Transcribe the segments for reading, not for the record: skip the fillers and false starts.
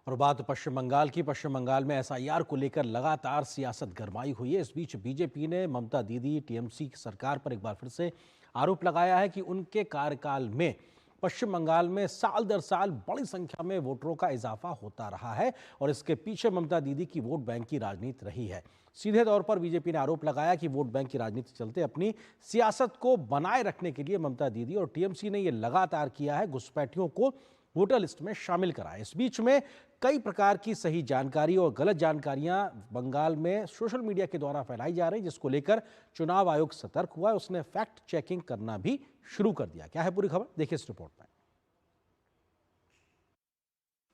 और बात पश्चिम बंगाल की। पश्चिम बंगाल में एसआईआर को लेकर लगातार सियासत गरमाई हुई है। इस बीच बीजेपी ने ममता दीदी टीएमसी की सरकार पर एक बार फिर से आरोप लगाया है कि उनके कार्यकाल में पश्चिम बंगाल में साल दर साल बड़ी संख्या में वोटरों का इजाफा होता रहा है और इसके पीछे ममता दीदी की वोट बैंक की राजनीति रही है। सीधे तौर पर बीजेपी ने आरोप लगाया कि वोट बैंक की राजनीति चलते अपनी सियासत को बनाए रखने के लिए ममता दीदी और टीएमसी ने यह लगातार किया है, घुसपैठियों को वोटर लिस्ट में शामिल कराया। इस बीच में कई प्रकार की सही जानकारी और गलत जानकारियां बंगाल में सोशल मीडिया के द्वारा फैलाई जा रही, जिसको लेकर चुनाव आयोग सतर्क हुआ है। उसने फैक्ट चेकिंग करना भी शुरू कर दिया। क्या है पूरी खबर, देखिए इस रिपोर्ट में।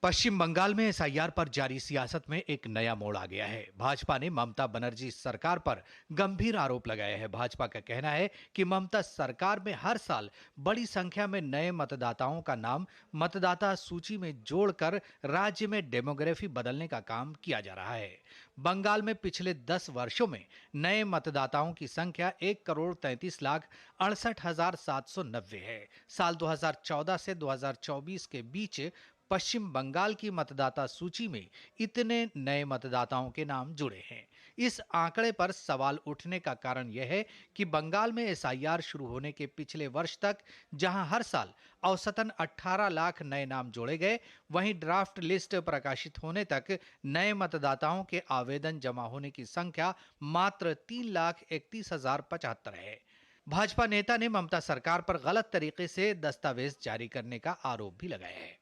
पश्चिम बंगाल में एसआईआर पर जारी सियासत में एक नया मोड़ आ गया है। भाजपा ने ममता बनर्जी सरकार पर गंभीर आरोप लगाया है। भाजपा का कहना है कि ममता सरकार में हर साल बड़ी संख्या में नए मतदाताओं का नाम मतदाता सूची में जोड़कर राज्य में डेमोग्राफी बदलने का काम किया जा रहा है। बंगाल में पिछले 10 वर्षों में नए मतदाताओं की संख्या 1,33,68,790 है। साल 2014 से 2024 के बीच पश्चिम बंगाल की मतदाता सूची में इतने नए मतदाताओं के नाम जुड़े हैं। इस आंकड़े पर सवाल उठने का कारण यह है कि बंगाल में एसआईआर शुरू होने के पिछले वर्ष तक जहां हर साल औसतन 18 लाख नए नाम जोड़े गए, वहीं ड्राफ्ट लिस्ट प्रकाशित होने तक नए मतदाताओं के आवेदन जमा होने की संख्या मात्र 3,31,075 है। भाजपा नेता ने ममता सरकार पर गलत तरीके से दस्तावेज जारी करने का आरोप भी लगाया है।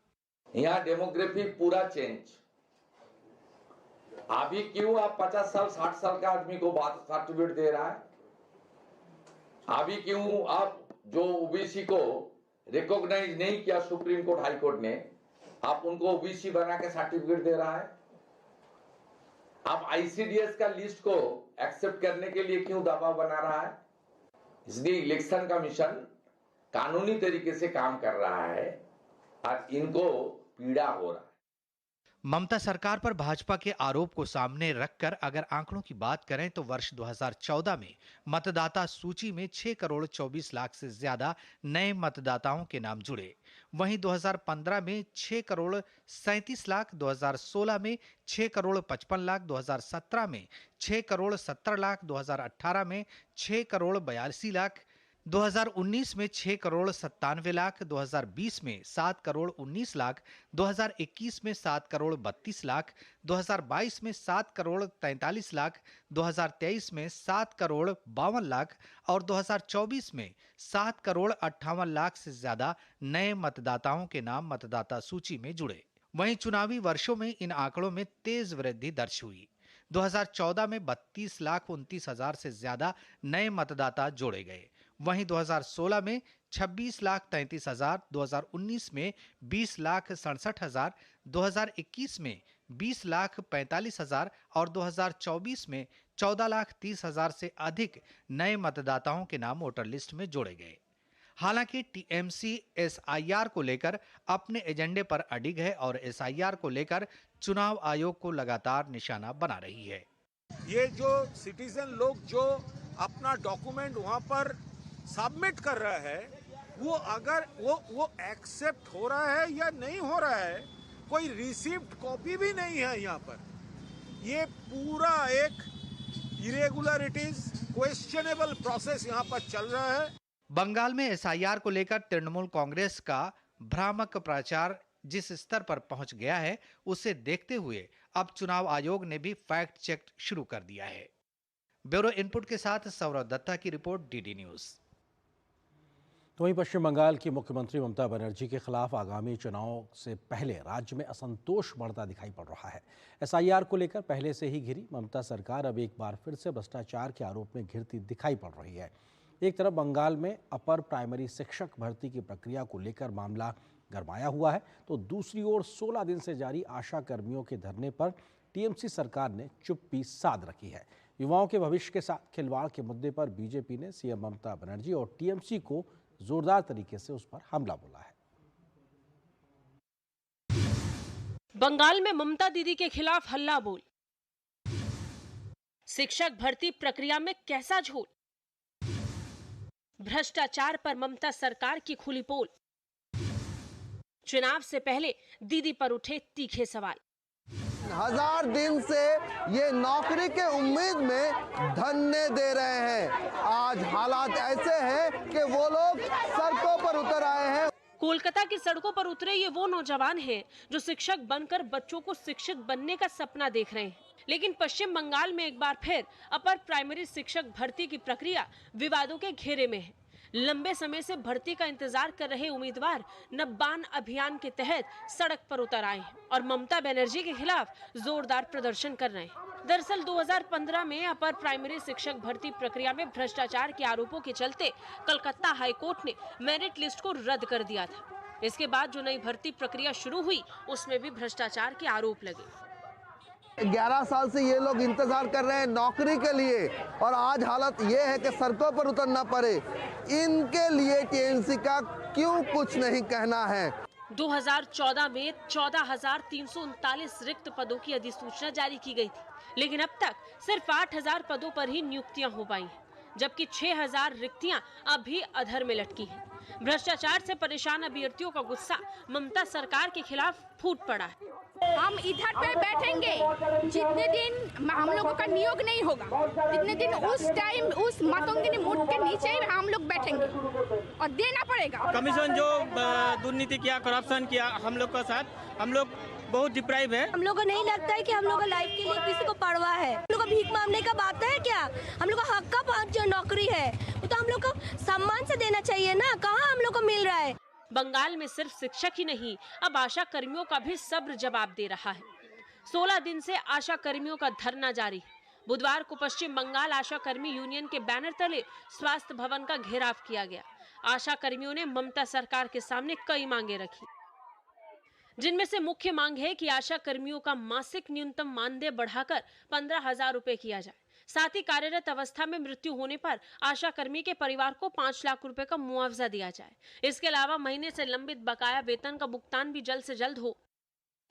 यहाँ डेमोग्राफी पूरा चेंज। अभी क्यों आप 50 साल 60 साल का आदमी को बात सर्टिफिकेट दे रहा है? अभी क्यों आप जो ओबीसी को रिकॉग्नाइज नहीं किया सुप्रीम कोर्ट हाई कोर्ट ने, आप उनको ओबीसी बना के सर्टिफिकेट दे रहा है? आप आईसीडीएस का लिस्ट को एक्सेप्ट करने के लिए क्यों दबाव बना रहा है? इसलिए इलेक्शन कमीशन कानूनी तरीके से काम कर रहा है और इनको पीड़ा हो रहा है। ममता सरकार पर भाजपा के आरोप को सामने रखकर अगर आंकड़ों की बात करें तो वर्ष 2014 में मतदाता सूची में 6 करोड़ 24 लाख से ज्यादा नए मतदाताओं के नाम जुड़े। वहीं 2015 में 6 करोड़ 37 लाख, 2016 में 6 करोड़ 55 लाख, 2017 में 6 करोड़ 70 लाख, 2018 में 6 करोड़ 82 लाख, 2019 में 6 करोड़ 97 लाख, 2020 में 7 करोड़ 19 लाख, 2021 में 7 करोड़ 32 लाख, 2022 में 7 करोड़ 43 लाख, 2023 में 7 करोड़ 52 लाख और 2024 में 7 करोड़ 58 लाख से ज्यादा नए मतदाताओं के नाम मतदाता सूची में जुड़े। वहीं चुनावी वर्षों में इन आंकड़ों में तेज वृद्धि दर्ज हुई। 2014 में 32,29,000 से ज्यादा नए मतदाता जोड़े गए। वहीं 2016 में 26,33,000, 2019 में 20,67,000, 2021 में 20,45,000 और 2024 में 14,30,000 से अधिक नए मतदाताओं के नाम वोटर लिस्ट में जोड़े गए। हालांकि टीएमसी एसआईआर को लेकर अपने एजेंडे पर अडिग है और एसआईआर को लेकर चुनाव आयोग को लगातार निशाना बना रही है। ये जो सिटीजन लोग जो अपना डॉक्यूमेंट वहां पर सबमिट कर रहा है, वो अगर वो एक्सेप्ट हो रहा है या नहीं हो रहा है, कोई रिसीव्ड कॉपी भी नहीं है यहाँ पर। ये पूरा एक इरेगुलरिटीज, क्वेश्चनेबल प्रोसेस यहाँ पर चल रहा है। बंगाल में एसआईआर को लेकर तृणमूल कांग्रेस का भ्रामक प्रचार जिस स्तर पर पहुंच गया है, उसे देखते हुए अब चुनाव आयोग ने भी फैक्ट चेक शुरू कर दिया है। ब्यूरो इनपुट के साथ सौरभ दत्ता की रिपोर्ट, डीडी न्यूज। तो वहीं पश्चिम बंगाल की मुख्यमंत्री ममता बनर्जी के खिलाफ आगामी चुनाव से पहले राज्य में असंतोष बढ़ता दिखाई पड़ रहा है। एसआईआर को लेकर पहले से ही घिरी ममता सरकार अब एक बार फिर से भ्रष्टाचार के आरोप में घिरती दिखाई पड़ रही है। एक तरफ बंगाल में अपर प्राइमरी शिक्षक भर्ती की प्रक्रिया को लेकर मामला गरमाया हुआ है, तो दूसरी ओर 16 दिन से जारी आशा कर्मियों के धरने पर टीएमसी सरकार ने चुप्पी साध रखी है। युवाओं के भविष्य के साथ खिलवाड़ के मुद्दे पर बीजेपी ने सीएम ममता बनर्जी और टीएमसी को जोरदार तरीके से उस पर हमला बोला है। बंगाल में ममता दीदी के खिलाफ हल्ला बोल। शिक्षक भर्ती प्रक्रिया में कैसा झोल। भ्रष्टाचार पर ममता सरकार की खुली पोल। चुनाव से पहले दीदी पर उठे तीखे सवाल। 1000 दिन से ये नौकरी के उम्मीद में धरने दे रहे हैं। आज हालात ऐसे हैं कि वो लोग सड़कों पर उतर आए हैं। कोलकाता की सड़कों पर उतरे ये वो नौजवान हैं जो शिक्षक बनकर बच्चों को शिक्षित बनने का सपना देख रहे हैं। लेकिन पश्चिम बंगाल में एक बार फिर अपर प्राइमरी शिक्षक भर्ती की प्रक्रिया विवादों के घेरे में है। लंबे समय से भर्ती का इंतजार कर रहे उम्मीदवार नब्बान अभियान के तहत सड़क पर उतर आए हैं और ममता बनर्जी के खिलाफ जोरदार प्रदर्शन कर रहे हैं। दरअसल 2015 में अपर प्राइमरी शिक्षक भर्ती प्रक्रिया में भ्रष्टाचार के आरोपों के चलते कलकत्ता हाईकोर्ट ने मेरिट लिस्ट को रद्द कर दिया था। इसके बाद जो नई भर्ती प्रक्रिया शुरू हुई उसमें भी भ्रष्टाचार के आरोप लगे। 11 साल से ये लोग इंतजार कर रहे हैं नौकरी के लिए और आज हालत ये है कि सड़कों पर उतरना पड़े। इनके लिए टीएमसी का क्यों कुछ नहीं कहना है। 2014 में 14,339 रिक्त पदों की अधिसूचना जारी की गई थी, लेकिन अब तक सिर्फ 8,000 पदों पर ही नियुक्तियां हो पाई हैं, जबकि 6,000 रिक्तियां अभी अधर में लटकी हैं। भ्रष्टाचार से परेशान अभ्यर्थियों का गुस्सा ममता सरकार के खिलाफ फूट पड़ा है। हम इधर पे बैठेंगे जितने दिन हम लोगों का नियोग नहीं होगा, जितने दिन उस टाइम उस मातंगिनी मूर्ति के नीचे ही हम लोग बैठेंगे और देना पड़ेगा। कमीशन जो दुर्नीति किया, करप्शन किया हम लोग का साथ, हम लोग बहुत डिप्राइव है। हम लोग को नहीं लगता है कि हम लोग का लाइफ के लिए किसी को परवाह है। हम लोग को भीख मांगने का बात है क्या? हम लोग का हक का जो नौकरी है वो तो हम लोग को सम्मान से देना चाहिए ना। कहाँ हम लोग को मिल रहा है? बंगाल में सिर्फ शिक्षक ही नहीं, अब आशा कर्मियों का भी सब्र जवाब दे रहा है। 16 दिन से आशा कर्मियों का धरना जारी है। बुधवार को पश्चिम बंगाल आशा कर्मी यूनियन के बैनर तले स्वास्थ्य भवन का घेराव किया गया। आशा कर्मियों ने ममता सरकार के सामने कई मांगे रखी, जिनमें से मुख्य मांग है कि आशा कर्मियों का मासिक न्यूनतम मानदेय बढ़ाकर 15,000 रुपए किया जाए। साथ ही कार्यरत अवस्था में मृत्यु होने पर आशा कर्मी के परिवार को 5 लाख रुपए का मुआवजा दिया जाए। इसके अलावा महीने से लंबित बकाया वेतन का भुगतान भी जल्द से जल्द हो।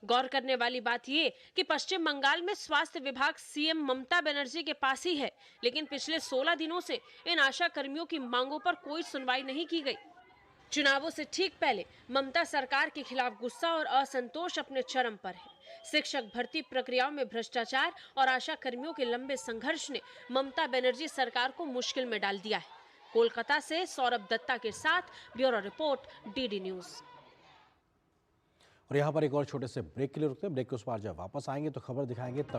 गौर करने वाली बात ये कि पश्चिम बंगाल में स्वास्थ्य विभाग सीएम ममता बनर्जी के पास ही है, लेकिन पिछले 16 दिनों से इन आशा कर्मियों की मांगों पर कोई सुनवाई नहीं की गई। चुनावों से ठीक पहले ममता सरकार के खिलाफ गुस्सा और असंतोष अपने चरम पर है। शिक्षक भर्ती प्रक्रियाओं में भ्रष्टाचार और आशा कर्मियों के लंबे संघर्ष ने ममता बनर्जी सरकार को मुश्किल में डाल दिया है। कोलकाता से सौरभ दत्ता के साथ ब्यूरो रिपोर्ट, डीडी न्यूज। और यहाँ पर एक और छोटे से ब्रेक के लिए रुकते हैं। ब्रेक के उस पार जब वापस आएंगे तो खबर दिखाएंगे तब